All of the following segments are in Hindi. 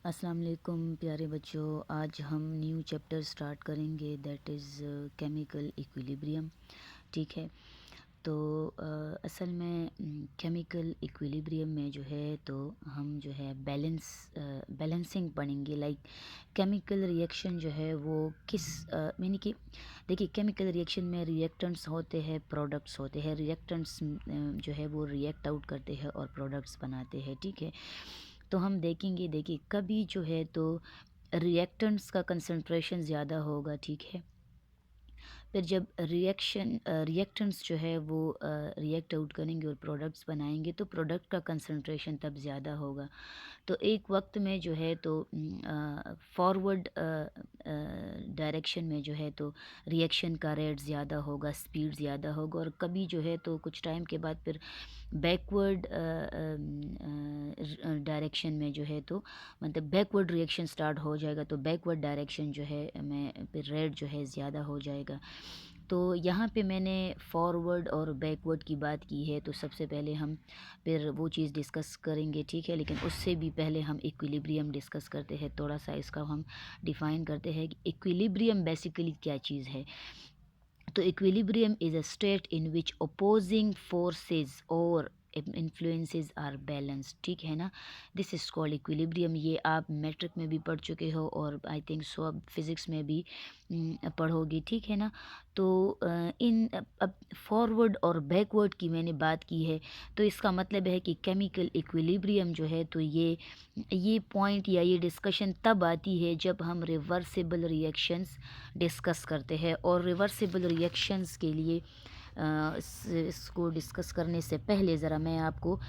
अस्सलाम वालेकुम प्यारे बच्चों। आज हम न्यू चैप्टर स्टार्ट करेंगे दैट इज़ केमिकल इक्विलिब्रियम। ठीक है। तो असल में केमिकल इक्विलिब्रियम में जो है तो हम जो है बैलेंसिंग पढ़ेंगे। लाइक केमिकल रिएक्शन जो है वो किस यानी कि देखिए, केमिकल रिएक्शन में रिएक्टेंट्स होते हैं, प्रोडक्ट्स होते हैं। रिएक्टेंट्स जो है वो रिएक्ट आउट करते हैं और प्रोडक्ट्स बनाते हैं। ठीक है। तो हम देखेंगे, देखिए कभी जो है तो रिएक्टेंट्स का कंसंट्रेशन ज़्यादा होगा। ठीक है। फिर जब रिएक्टेंट्स जो है वो रिएक्ट आउट करेंगे और प्रोडक्ट्स बनाएंगे तो प्रोडक्ट का कंसंट्रेशन तब ज़्यादा होगा। तो एक वक्त में जो है तो फॉरवर्ड डायरेक्शन में जो है तो रिएक्शन का रेट ज़्यादा होगा, स्पीड ज़्यादा होगा। और कभी जो है तो कुछ टाइम के बाद फिर बैकवर्ड डायरेक्शन में जो है तो मतलब बैकवर्ड रिएक्शन स्टार्ट हो जाएगा। तो बैकवर्ड डायरेक्शन जो है में फिर रेट जो है ज़्यादा हो जाएगा। तो यहाँ पे मैंने फॉरवर्ड और बैकवर्ड की बात की है। तो सबसे पहले हम फिर वो चीज़ डिस्कस करेंगे। ठीक है। लेकिन उससे भी पहले हम इक्विलिब्रियम डिस्कस करते हैं। थोड़ा सा इसका हम डिफ़ाइन करते हैं कि इक्विलिब्रियम बेसिकली क्या चीज़ है। तो equilibrium is a state in which opposing forces और इन्फ्लुएंसेस आर बैलेंस। ठीक है ना। This is called equilibrium. ये आप मैट्रिक में भी पढ़ चुके हो और आई थिंक सो अब फिज़िक्स में भी पढ़ोगे। ठीक है ना। तो इन अब फॉरवर्ड और बैकवर्ड की मैंने बात की है। तो इसका मतलब है कि केमिकल इक्विलिब्रियम जो है तो ये पॉइंट या ये डिस्कशन तब आती है जब हम रिवर्सिबल रिएक्शंस डिस्कस करते हैं। और रिवर्सिबल रिएक्शंस के लिए इसको डिस्कस करने से पहले ज़रा मैं आपको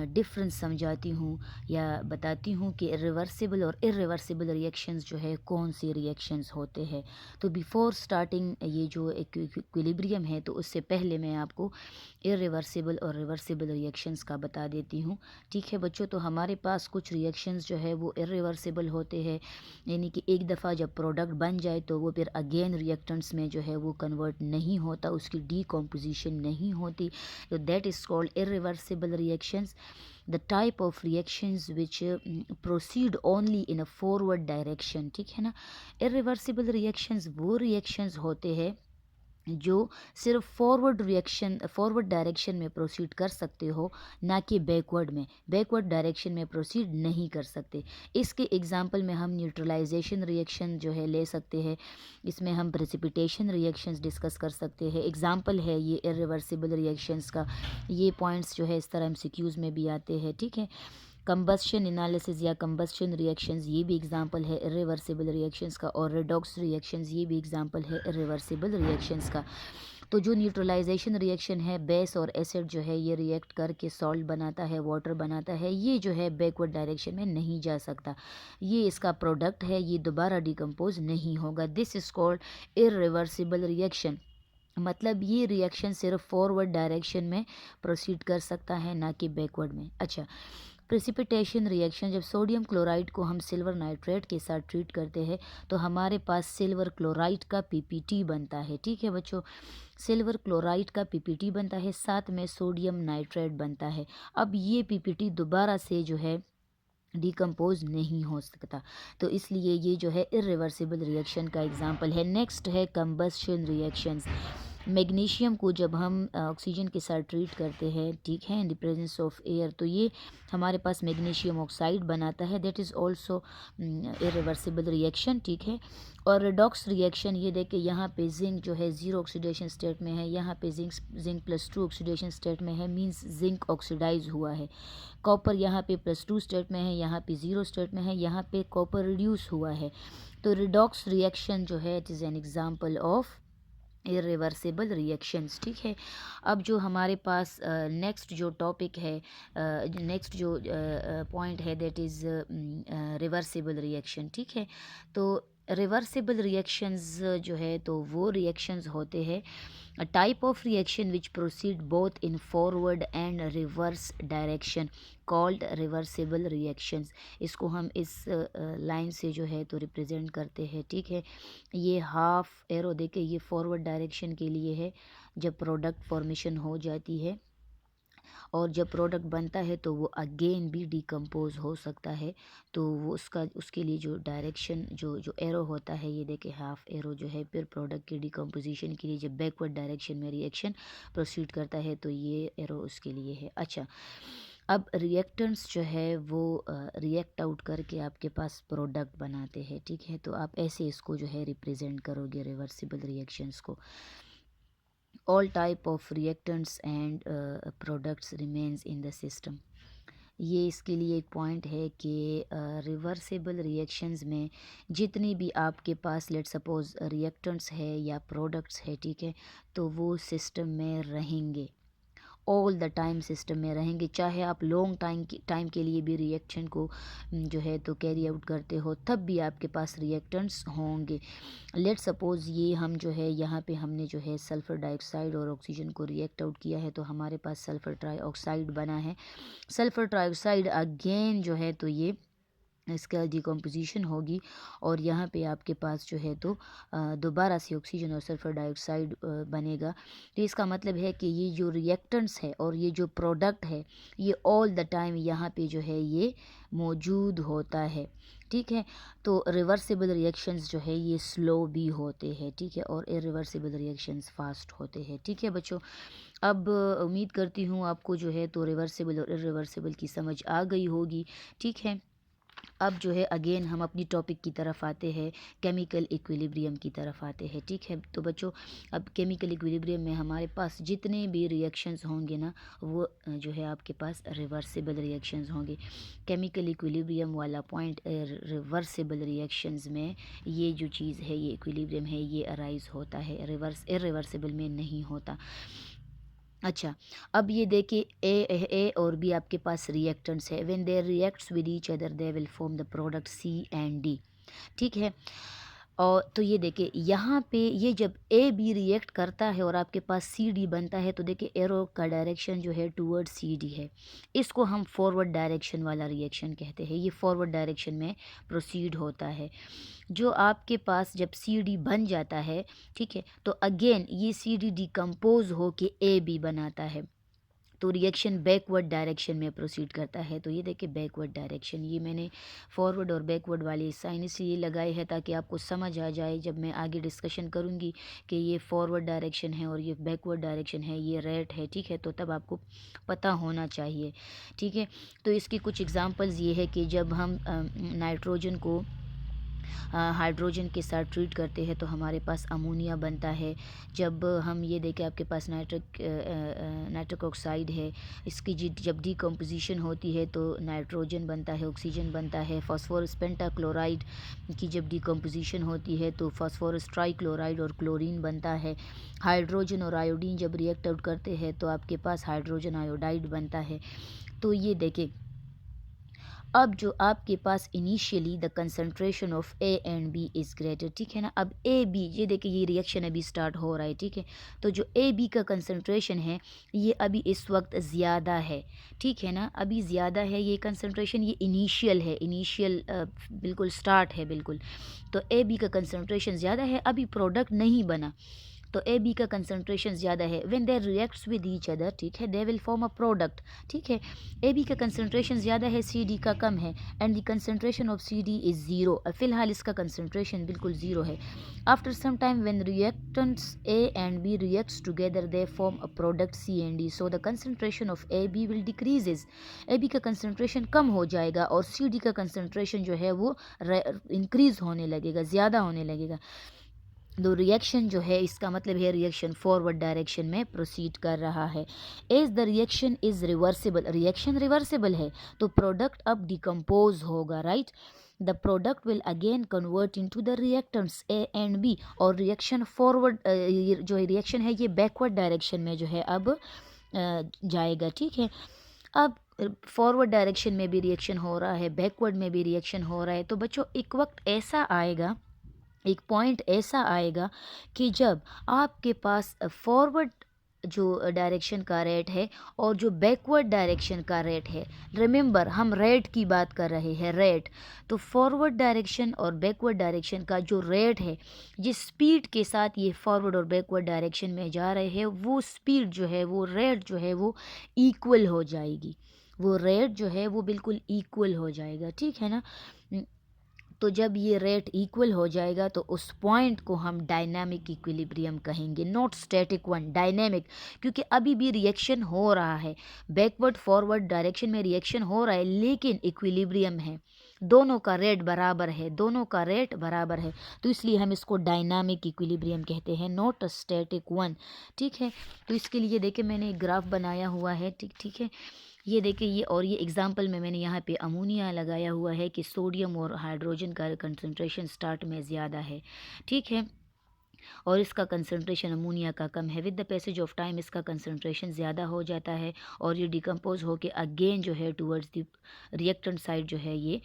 डिफरेंस समझाती हूँ या बताती हूँ कि रिवर्सिबल और इरिवर्सिबल रिएक्शंस जो है कौन से रिएक्शंस होते हैं। तो बिफोर स्टार्टिंग ये जो इक्विलिब्रियम है तो उससे पहले मैं आपको इरिवर्सिबल और रिवर्सिबल रिएक्शंस का बता देती हूँ। ठीक है बच्चों। तो हमारे पास कुछ रिएक्शंस जो है वो इरिवर्सिबल होते हैं, यानी कि एक दफ़ा जब प्रोडक्ट बन जाए तो वो फिर अगेन रिएक्टेंट्स में जो है वो कन्वर्ट नहीं होता, उसकी डीकम्पोजिशन नहीं होती। तो that is called irreversible reactions. The type of reactions which proceed only in a forward direction। ठीक है ना। irreversible reactions वो reactions होते हैं जो सिर्फ फॉरवर्ड डायरेक्शन में प्रोसीड कर सकते हो, ना कि बैकवर्ड डायरेक्शन में प्रोसीड नहीं कर सकते। इसके एग्जांपल में हम न्यूट्रलाइजेशन रिएक्शन जो है ले सकते हैं। इसमें हम प्रेसिपिटेशन रिएक्शंस डिस्कस कर सकते हैं। एग्जांपल है ये इरिवर्सिबल रिएक्शंस का। ये पॉइंट्स जो है इस तरह एमसीक्यूज़ में भी आते हैं। ठीक है। कंबस्शन एनालिसिस या कंबस्शन रिएक्शंस ये भी एग्जांपल है इरिवर्सिबल रिएक्शंस का। और रेडॉक्स रिएक्शंस ये भी एग्जांपल है इरिवर्सिबल रिएक्शंस का। तो जो न्यूट्रलाइजेशन रिएक्शन है, बेस और एसिड जो है ये रिएक्ट करके सॉल्ट बनाता है, वाटर बनाता है, ये जो है बैकवर्ड डायरेक्शन में नहीं जा सकता। ये इसका प्रोडक्ट है, ये दोबारा डिकम्पोज नहीं होगा। This is called irreversible reaction. मतलब ये रिएक्शन सिर्फ फॉरवर्ड डायरेक्शन में प्रोसीड कर सकता है, ना कि बैकवर्ड में। अच्छा, प्रेसिपिटेशन रिएक्शन, जब सोडियम क्लोराइड को हम सिल्वर नाइट्रेट के साथ ट्रीट करते हैं तो हमारे पास सिल्वर क्लोराइड का पीपीटी बनता है। ठीक है बच्चों। सिल्वर क्लोराइड का पीपीटी बनता है, साथ में सोडियम नाइट्रेट बनता है। अब ये पीपीटी दोबारा से जो है डिकम्पोज नहीं हो सकता। तो इसलिए ये जो है इरिवर्सिबल रिएक्शन का एग्जांपल है। नेक्स्ट है कंबस्शन रिएक्शंस। मैग्नीशियम को जब हम ऑक्सीजन के साथ ट्रीट करते हैं, ठीक है, in the presence of air, तो ये हमारे पास मैग्नीशियम ऑक्साइड बनाता है। That is also irreversible reaction. ठीक है। और रेडॉक्स रिएक्शन, ये देखिए यहाँ पे जिंक जो है ज़ीरो ऑक्सीडेशन स्टेट में है, यहाँ पे जिंक +2 ऑक्सीडेशन स्टेट में है, मींस जिंक ऑक्सीडाइज हुआ है। कॉपर यहाँ पे +2 स्टेट में है, यहाँ पे 0 स्टेट में है, यहाँ पे कॉपर रिड्यूस हुआ है। तो रिडॉक्स रिएक्शन जो है it is an example of irreversible reactions. ठीक है। अब जो हमारे पास नेक्स्ट जो टॉपिक है, नेक्स्ट जो पॉइंट है दैट इज़ रिवर्सिबल रिएक्शन। ठीक है। तो रिवर्सिबल रिएक्शंस जो है तो वो रिएक्शंस होते हैं, a type of reaction which proceed both in forward and reverse direction called reversible reactions। इसको हम इस लाइन से जो है तो रिप्रेजेंट करते हैं। ठीक है। ये हाफ एरो देखे, ये फॉरवर्ड डायरेक्शन के लिए है जब प्रोडक्ट फॉर्मेशन हो जाती है। और जब प्रोडक्ट बनता है तो वो अगेन भी डिकम्पोज हो सकता है। तो वो उसके लिए जो डायरेक्शन जो एरो होता है, ये देखिए हाफ एरो जो है, फिर प्रोडक्ट की डिकम्पोजिशन के लिए जब बैकवर्ड डायरेक्शन में रिएक्शन प्रोसीड करता है तो ये एरो उसके लिए है। अच्छा, अब रिएक्टेंट्स जो है वो रिएक्ट आउट करके आपके पास प्रोडक्ट बनाते हैं, ठीक है। तो आप ऐसे इसको जो है रिप्रेजेंट करोगे रिवर्सिबल रिएक्शंस को। All type of reactants and products remains in the system. ये इसके लिए एक पॉइंट है कि रिवर्सिबल रिएक्शंस में जितनी भी आपके पास लेट सपोज रिएक्टेंट्स है या प्रोडक्ट्स है, ठीक है, तो वो सिस्टम में रहेंगे, ऑल द टाइम सिस्टम में रहेंगे। चाहे आप लॉन्ग टाइम के लिए भी रिएक्शन को जो है तो कैरी आउट करते हो, तब भी आपके पास रिएक्टेंट्स होंगे। लेट सपोज़ ये हम जो है यहाँ पे हमने जो है सल्फ़र डाइऑक्साइड और ऑक्सीजन को रिएक्ट आउट किया है, तो हमारे पास सल्फ़र ट्राइऑक्साइड बना है। सल्फ़र ट्राइऑक्साइड अगेन जो है तो ये इसका डिकम्पोजिशन होगी और यहाँ पे आपके पास जो है तो दोबारा से ऑक्सीजन और सल्फ़र डाइऑक्साइड बनेगा। तो इसका मतलब है कि ये जो रिएक्टेंट्स है और ये जो प्रोडक्ट है, ये ऑल द टाइम यहाँ पे जो है ये मौजूद होता है, ठीक है। तो रिवर्सिबल रिएक्शंस जो है ये स्लो भी होते हैं, ठीक है, और इरिवर्सिबल रिएक्शंस फास्ट होते हैं, ठीक है बच्चों। अब उम्मीद करती हूँ आपको जो है तो रिवर्सिबल और इरिवर्सिबल की समझ आ गई होगी, ठीक है। अब जो है अगेन हम अपनी टॉपिक की तरफ आते हैं, केमिकल इक्विलिब्रियम की तरफ आते हैं, ठीक है। तो बच्चों, अब केमिकल इक्विलिब्रियम में हमारे पास जितने भी रिएक्शंस होंगे ना, वो जो है आपके पास रिवर्सिबल रिएक्शंस होंगे। केमिकल इक्विलिब्रियम वाला पॉइंट रिवर्सिबल रिएक्शंस में ये जो चीज़ है, ये इक्विलिब्रियम है, ये अराइज होता है, इरिवर्सिबल में नहीं होता। अच्छा, अब ये देखिए ए और बी आपके पास रिएक्टेंट्स है। When they reacts with each other they will form the product C and D, ठीक है। और तो ये देखिए यहाँ पे ये जब ए बी रिएक्ट करता है और आपके पास सी डी बनता है, तो देखिए एरो का डायरेक्शन जो है टूवर्ड सी डी है। इसको हम फॉरवर्ड डायरेक्शन वाला रिएक्शन कहते हैं। ये फॉरवर्ड डायरेक्शन में प्रोसीड होता है। जो आपके पास जब सी डी बन जाता है, ठीक है, तो अगेन ये सी डी डिकम्पोज हो के ए बी बनाता है, तो रिएक्शन बैकवर्ड डायरेक्शन में प्रोसीड करता है। तो ये देखिए बैकवर्ड डायरेक्शन, ये मैंने फॉरवर्ड और बैकवर्ड वाले साइन इसलिए लगाए हैं ताकि आपको समझ आ जाए जब मैं आगे डिस्कशन करूँगी कि ये फॉरवर्ड डायरेक्शन है और ये बैकवर्ड डायरेक्शन है, ये रेट है, ठीक है, तो तब आपको पता होना चाहिए, ठीक है। तो इसकी कुछ एग्जांपल्स ये है कि जब हम नाइट्रोजन को हाइड्रोजन के साथ ट्रीट करते हैं तो हमारे पास अमोनिया बनता है। जब हम ये देखें आपके पास नाइट्रिक ऑक्साइड है, इसकी जब डिकम्पोजिशन होती है तो नाइट्रोजन बनता है, ऑक्सीजन बनता है। फास्फोरस पेंटाक्लोराइड की जब डिकम्पोजिशन होती है तो फास्फोरस ट्राइक्लोराइड और क्लोरीन बनता है। हाइड्रोजन और आयोडीन जब रिएक्ट आउट करते हैं तो आपके पास हाइड्रोजन आयोडाइड बनता है। तो ये देखें, अब जो आपके पास initially the concentration of A and B is greater, ठीक है ना। अब ए बी, ये देखिए ये रिएक्शन अभी स्टार्ट हो रहा है, ठीक है। तो जो ए बी का कंसंट्रेशन है ये अभी इस वक्त ज़्यादा है, ठीक है ना, अभी ज़्यादा है ये कंसंट्रेशन, ये इनिशियल है, इनिशियल बिल्कुल स्टार्ट है बिल्कुल। तो ए बी का कंसंट्रेशन ज़्यादा है, अभी प्रोडक्ट नहीं बना, तो ए बी का कंसंट्रेशन ज़्यादा है। When they reacts with each other, ठीक है, दे विल फॉर्म अ प्रोडक्ट, ठीक है। ए बी का कंसंट्रेशन ज़्यादा है, सी डी का कम है, and the concentration of C D is zero. फ़िलहाल इसका कंसंट्रेशन बिल्कुल ज़ीरो है। After some time when reactants A and B reacts together they form a product C and D, so the concentration of A B will decreases. A B का कंसंट्रेशन कम हो जाएगा और सी डी का कंसंट्रेशन जो है वो इंक्रीज़ होने लगेगा, ज़्यादा होने लगेगा। दो रिएक्शन जो है इसका मतलब है रिएक्शन फॉरवर्ड डायरेक्शन में प्रोसीड कर रहा है। As the reaction is reversible, reaction reversible है तो प्रोडक्ट अब डिकम्पोज होगा, right. The product will again convert into the reactants A and B, और रिएक्शन फॉरवर्ड जो रिएक्शन है ये बैकवर्ड डायरेक्शन में जो है अब जाएगा, ठीक है। अब फॉरवर्ड डायरेक्शन में भी रिएक्शन हो रहा है, बैकवर्ड में भी रिएक्शन हो रहा है। तो बच्चों एक वक्त ऐसा आएगा, एक पॉइंट ऐसा आएगा कि जब आपके पास फॉरवर्ड जो डायरेक्शन का रेट है और जो बैकवर्ड डायरेक्शन का रेट है, रिमेंबर हम रेट की बात कर रहे हैं, रेट। तो फॉरवर्ड डायरेक्शन और बैकवर्ड डायरेक्शन का जो रेट है, जिस स्पीड के साथ ये फॉरवर्ड और बैकवर्ड डायरेक्शन में जा रहे हैं, वो स्पीड जो है, वो रेट जो है, वो इक्वल हो जाएगी। वो रेट जो है वो बिल्कुल इक्वल हो जाएगा, ठीक है ना। तो जब ये रेट इक्वल हो जाएगा तो उस पॉइंट को हम डायनामिक इक्विलिब्रियम कहेंगे, नॉट स्टैटिक वन, डायनामिक। क्योंकि अभी भी रिएक्शन हो रहा है, बैकवर्ड फॉरवर्ड डायरेक्शन में रिएक्शन हो रहा है, लेकिन इक्विलिब्रियम है, दोनों का रेट बराबर है, दोनों का रेट बराबर है। तो इसलिए हम इसको डायनामिक इक्विलिब्रियम कहते हैं, नॉट अ स्टैटिक वन, ठीक है। तो इसके लिए देखिए मैंने एक ग्राफ बनाया हुआ है, ठीक ठीक है। ये देखिए, ये और ये एग्जांपल में मैंने यहाँ पे अमोनिया लगाया हुआ है कि सोडियम और हाइड्रोजन का कंसंट्रेशन स्टार्ट में ज़्यादा है, ठीक है, और इसका कंसंट्रेशन अमोनिया का कम है। With the passage of time इसका कंसंट्रेशन ज़्यादा हो जाता है और ये डिकम्पोज होके अगेन जो है टूवर्ड्स द रिएक्टेंट साइड जो है ये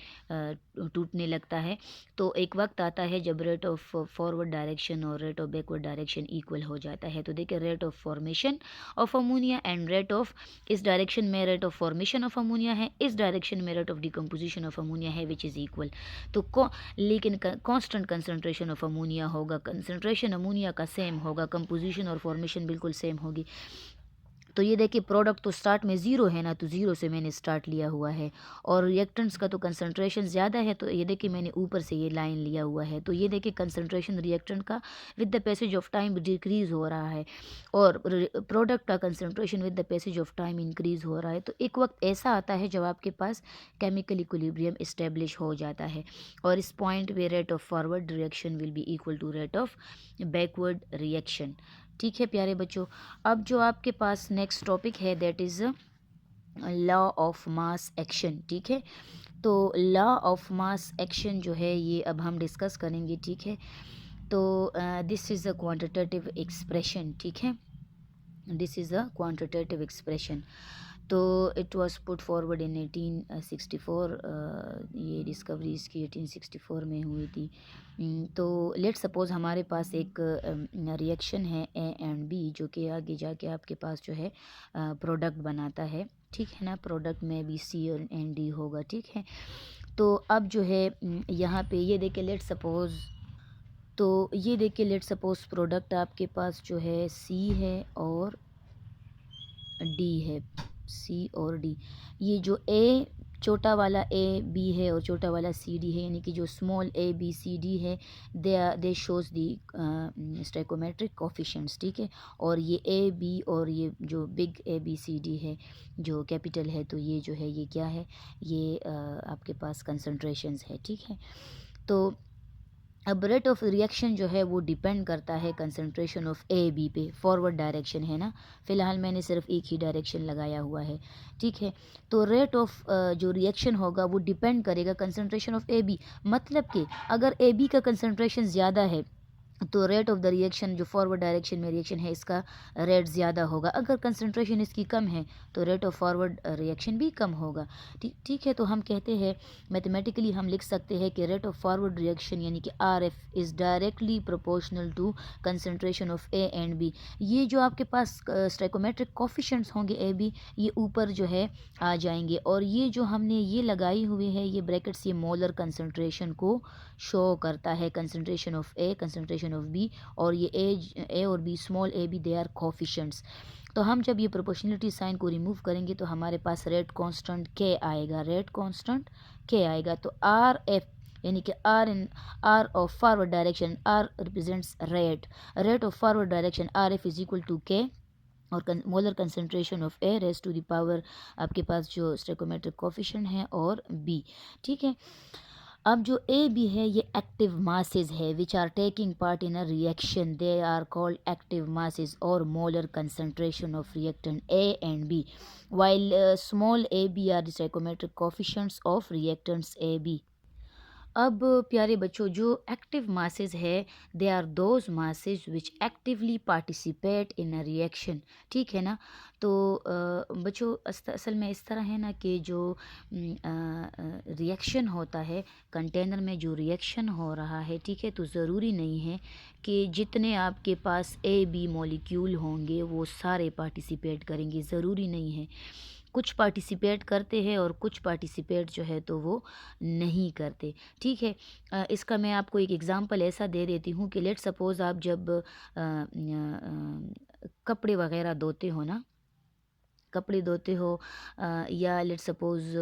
टूटने लगता है। तो एक वक्त आता है जब रेट ऑफ फॉरवर्ड डायरेक्शन और rate of backward direction equal हो जाता है। तो देखिए, rate of formation of ammonia and rate of, इस डायरेक्शन में rate of formation of ammonia है, इस डायरेक्शन में rate of decomposition of ammonia है, विच इज़ इक्वल। तो लेकिन कांस्टेंट कंसंट्रेशन ऑफ अमोनिया होगा, कंसंट्रेशन अमोनिया का सेम होगा, कंपोजिशन और फॉर्मेशन बिल्कुल सेम होगी। तो ये देखिए, प्रोडक्ट तो स्टार्ट में ज़ीरो है ना, तो ज़ीरो से मैंने स्टार्ट लिया हुआ है, और रिएक्टेंट्स का तो कंसंट्रेशन ज़्यादा है, तो ये देखिए मैंने ऊपर से ये लाइन लिया हुआ है। तो ये देखिए कंसंट्रेशन रिएक्टेंट का with the passage of time decrease हो रहा है, और प्रोडक्ट का concentration with the passage of time increase हो रहा है। तो एक वक्त ऐसा आता है जब आपके पास केमिकल इक्विलिब्रियम इस्टेब्लिश हो जाता है, और इस पॉइंट पे rate of forward reaction will be equal to rate of backward reaction, ठीक है प्यारे बच्चों। अब जो आपके पास नेक्स्ट टॉपिक है that is law of mass action, ठीक है। तो लॉ ऑफ मास एक्शन जो है ये अब हम डिस्कस करेंगे, ठीक है। तो this is a quantitative expression, ठीक है, this is a quantitative expression. तो it was put forward in 1864, ये डिस्कवरी इसकी 1864 में हुई थी। तो लेट सपोज़ हमारे पास एक रिएक्शन है ए एंड बी, जो कि आगे जाके आपके पास जो है प्रोडक्ट बनाता है, ठीक है ना। प्रोडक्ट में भी सी और एन डी होगा, ठीक है। तो अब जो है यहाँ पे ये देखिए, लेट सपोज़, तो ये देखिए लेट सपोज़ प्रोडक्ट आपके पास जो है सी है और डी है, सी और डी। ये जो ए, छोटा वाला ए बी है और छोटा वाला सी डी है, यानी कि जो small A B C D है, दे शोज़ दी स्टैकोमेट्रिक कोफिशिएंट्स, ठीक है। और ये ए बी और ये जो big A B C D है जो कैपिटल है, तो ये जो है ये क्या है, ये आपके पास कंसंट्रेशंस है, ठीक है। तो अब रेट ऑफ रिएक्शन जो है वो डिपेंड करता है कंसंट्रेशन ऑफ ए बी पे, फॉरवर्ड डायरेक्शन है ना, फ़िलहाल मैंने सिर्फ एक ही डायरेक्शन लगाया हुआ है, ठीक है। तो रेट ऑफ जो रिएक्शन होगा वो डिपेंड करेगा कंसंट्रेशन ऑफ ए बी, मतलब कि अगर ए बी का कंसंट्रेशन ज़्यादा है तो रेट ऑफ द रिएक्शन, जो फॉरवर्ड डायरेक्शन में रिएक्शन है, इसका रेट ज़्यादा होगा। अगर कंसंट्रेशन इसकी कम है तो रेट ऑफ फॉरवर्ड रिएक्शन भी कम होगा, ठीक है। तो हम कहते हैं, मैथमेटिकली हम लिख सकते हैं कि रेट ऑफ फॉरवर्ड रिएक्शन यानी कि R F is directly proportional to concentration of A and B. ये जो आपके पास स्टैकोमेट्रिक कोफिशिएंट्स होंगे ए बी, ये ऊपर जो है आ जाएंगे, और ये जो हमने ये लगाई हुई है ये ब्रैकेट्स, ये मोलर कंसंट्रेशन को शो करता है, concentration of A, concentration of B, और ये ए और B, small A B, they are coefficients. तो हम जब ये प्रोपोर्शनलिटी साइन को रिमूव करेंगे तो हमारे पास रेट कांस्टेंट के आएगा, रेट कांस्टेंट के आएगा। तो आर एफ यानी कि R of forward direction, R represents rate of forward direction, R F is equal to K, और molar concentration of A raise to the power आपके पास जो स्टैकोमेट्रिक कोफिशिएंट है और बी, ठीक है। अब जो ए बी है ये एक्टिव मासेस है which are taking part in a reaction, they are called active masses और molar concentration of reactant A and B, while small A B are the stoichiometric coefficients of reactants A B. अब प्यारे बच्चों, जो एक्टिव मासेस है, they are those masses which actively participate in a reaction. ठीक है ना। तो बच्चों, असल में इस तरह है ना कि जो रिएक्शन होता है, कंटेनर में जो रिएक्शन हो रहा है, ठीक है, तो ज़रूरी नहीं है कि जितने आपके पास ए बी मॉलिक्यूल होंगे वो सारे पार्टिसिपेट करेंगे, ज़रूरी नहीं है। कुछ पार्टिसिपेट करते हैं और कुछ पार्टिसिपेट जो है तो वो नहीं करते। ठीक है। इसका मैं आपको एक एग्ज़ाम्पल ऐसा दे देती हूँ कि लेट्स सपोज़ आप जब कपड़े वग़ैरह धोते हो ना, कपड़े धोते हो, या लेट्स सपोज़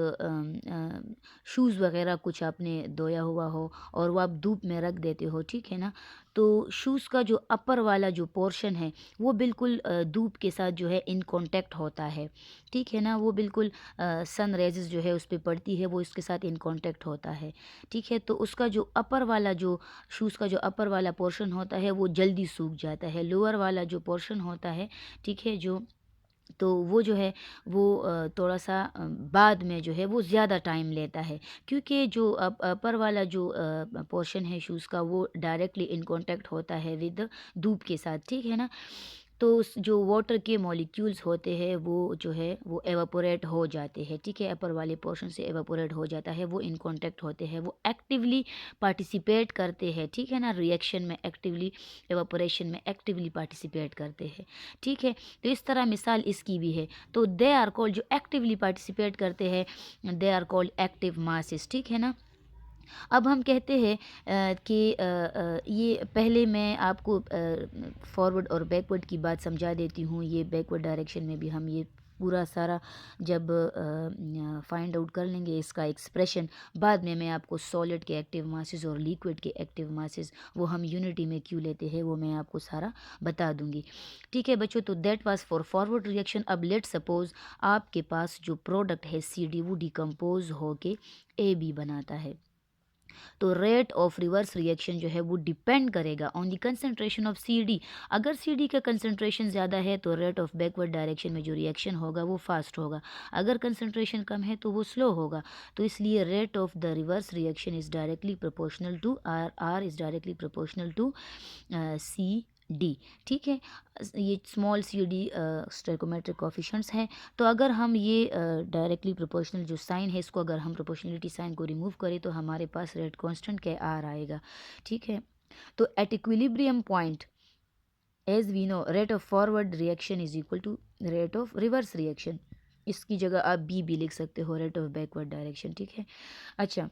शूज़ वग़ैरह कुछ आपने धोया हुआ हो और वो आप धूप में रख देते हो, ठीक है ना। तो शूज़ का जो अपर वाला जो पोर्शन है वो बिल्कुल धूप के साथ जो है इन कांटेक्ट होता है, ठीक है ना। वो बिल्कुल सन रेज़ेस जो है उस पे पड़ती है, वो इसके साथ इन कांटेक्ट होता है, ठीक है। तो उसका जो अपर वाला जो शूज़ का जो अपर वाला पोर्शन होता है वो जल्दी सूख जाता है। लोअर वाला जो पोर्शन होता है, ठीक है, जो तो वो जो है वो थोड़ा-सा बाद में जो है वो ज़्यादा टाइम लेता है, क्योंकि जो अपर वाला जो पोर्शन है शूज़ का वो डायरेक्टली इन कॉन्टैक्ट होता है विद धूप के साथ, ठीक है ना। तो उस जो वाटर के मॉलिक्यूल्स होते हैं वो जो है वो एवापोरेट हो जाते हैं, ठीक है, अपर वाले पोर्शन से एवापोरेट हो जाता है, वो इन कॉन्टैक्ट होते हैं, वो एक्टिवली पार्टिसिपेट करते हैं, ठीक है ना, रिएक्शन में एक्टिवली, एवापोरेशन में एक्टिवली पार्टिसिपेट करते हैं, ठीक है। तो इस तरह मिसाल इसकी भी है। तो दे आर कॉल्ड, जो एक्टिवली पार्टिसिपेट करते हैं, they are called active masses, ठीक है ना। अब हम कहते हैं कि ये पहले मैं आपको फॉरवर्ड और बैकवर्ड की बात समझा देती हूँ। ये बैकवर्ड डायरेक्शन में भी हम ये पूरा सारा जब फाइंड आउट कर लेंगे इसका एक्सप्रेशन, बाद में मैं आपको सॉलिड के एक्टिव मासेस और लिक्विड के एक्टिव मासेस वो हम यूनिटी में क्यों लेते हैं वो मैं आपको सारा बता दूंगी, ठीक है बच्चों। तो that was for forward reaction. अब लेट सपोज आपके पास जो प्रोडक्ट है सी डी वो डिकम्पोज होके ए बी बनाता है, तो रेट ऑफ रिवर्स रिएक्शन जो है वो डिपेंड करेगा on the concentration of C D. अगर सी डी का कंसंट्रेशन ज़्यादा है तो रेट ऑफ बैकवर्ड डायरेक्शन में जो रिएक्शन होगा वो फास्ट होगा, अगर कंसंट्रेशन कम है तो वो स्लो होगा। तो इसलिए rate of the reverse reaction is directly proportional to R, R is directly proportional to C D, ठीक है। ये small C D stoichiometric coefficients हैं। तो अगर हम ये डायरेक्टली प्रोपोर्शनल जो साइन है इसको अगर हम प्रोपोर्शनलिटी साइन को रिमूव करें तो हमारे पास रेट कांस्टेंट के आर आएगा, ठीक है। तो at equilibrium point, as we know, rate of forward reaction is equal to rate of reverse reaction. इसकी जगह आप बी भी लिख सकते हो, रेट ऑफ बैकवर्ड डायरेक्शन, ठीक है। अच्छा,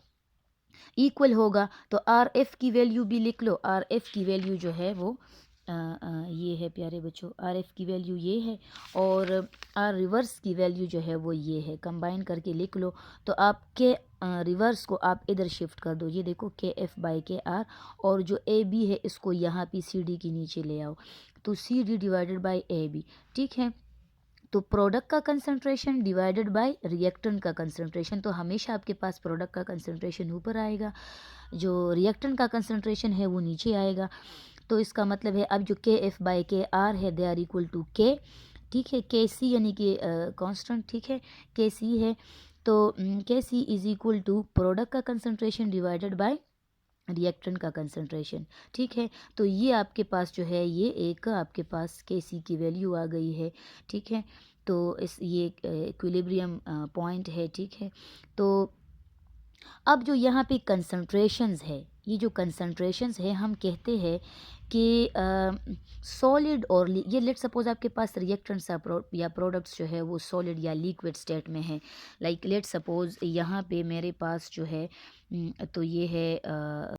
इक्वल होगा तो आर एफ की वैल्यू भी लिख लो। आर एफ की वैल्यू जो है वो ये है प्यारे बच्चों, आर एफ की वैल्यू ये है और आर रिवर्स की वैल्यू जो है वो ये है, कंबाइन करके लिख लो। तो आप के रिवर्स को आप इधर शिफ्ट कर दो, ये देखो के एफ बाई के आर, और जो ए बी है इसको यहाँ पे सी डी के नीचे ले आओ, तो C D divided by A B, ठीक है। तो प्रोडक्ट का कंसंट्रेशन डिवाइडेड बाय रिएक्टेंट का कंसंट्रेशन, तो हमेशा आपके पास प्रोडक्ट का कंसंट्रेशन ऊपर आएगा, जो रिएक्टेंट का कंसंट्रेशन है वो नीचे आएगा। तो इसका मतलब है अब जो के एफ बाई के आर है दे आर इक्वल टू के, ठीक है, के सी यानी कि कांस्टेंट, ठीक है, के सी है। तो के सी इज इक्वल टू प्रोडक्ट का कंसंट्रेशन डिवाइडेड बाय रिएक्टेंट का कंसंट्रेशन, ठीक है। तो ये आपके पास जो है ये एक आपके पास के सी की वैल्यू आ गई है, ठीक है। तो इस ये इक्विलिब्रियम पॉइंट है, ठीक है। तो अब जो यहाँ पे कंसंट्रेशंस है, ये जो कंसंट्रेशंस है हम कहते हैं कि सॉलिड और ये लेट सपोज आपके पास रिएक्टेंट्स या प्रोडक्ट्स जो है वो सॉलिड या लिक्विड स्टेट में है। लाइक लेट सपोज यहाँ पे मेरे पास जो है तो ये है